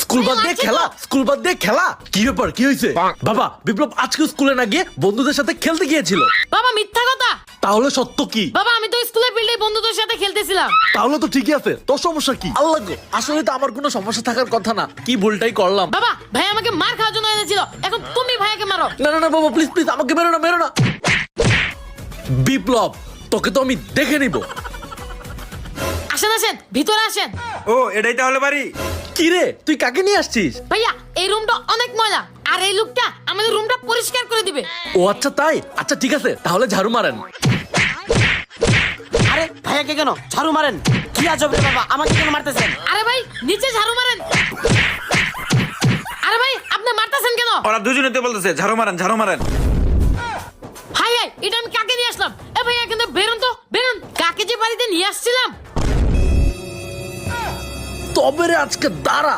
School বাদ দিয়ে খেলা, স্কুল বাদ দিয়ে খেলা, কি ব্যাপার, কি হয়েছে? বাবা, বিপ্লব আজকে স্কুলে না গিয়ে বন্ধুদের সাথে খেলতে গিয়েছিল। বাবা মিথ্যা কথা। তাহলে সত্য কি? বাবা আমি তো স্কুলের ফিল্ডে বন্ধুদের সাথে খেলতেছিলাম। তাহলে তো ঠিকই আছে, তোর সমস্যা কি? আল্লাহ গো, আসলে তো আমার কোনো সমস্যা থাকার কথা না, কি ভুলটাই করলাম। বাবা ভাই আমাকে মার খাওয়ার জন্য এনেছিল, এখন তুমি ভাইয়াকে মারো। না না না বাবা, প্লিজ প্লিজ আমাকে মেরো না, মেরো না। বিপ্লব, তোকে তো আমি দেখে নিব। আসেন আসেন ভিতরে আসেন। ও এটাই তাহলে বাড়ি? কি রে, তুই কাকে নিয়ে আসছিস? ভাইয়া এই রুমটা অনেক ময়লা, আর এই লোকটা আমাদের রুমটা পরিষ্কার করে দিবে। ও আচ্ছা তাই, আচ্ছা ঠিক আছে, তাহলে ঝাড়ু মারেন। আরে ভাইয়াকে কেন ঝাড়ু মারেন? কি আজব রে বাবা, আমাকে কেন মারতেছেন? আরে ভাই নিচে ঝাড়ু মারেন। আরে ভাই আপনি মারতেছেন কেন? ওরা দুজনে তো বলতেছে ঝাড়ু মারেন, ঝাড়ু মারেন। হাই হাই, এটা আমি কাকে নিয়ে আসলাম? এ ভাইয়া কিন্তু বেরোন তো, বেরোন। কাকে যে বাড়িতে নিয়ে আসছিলাম। তবে রে আজকে দাঁড়া।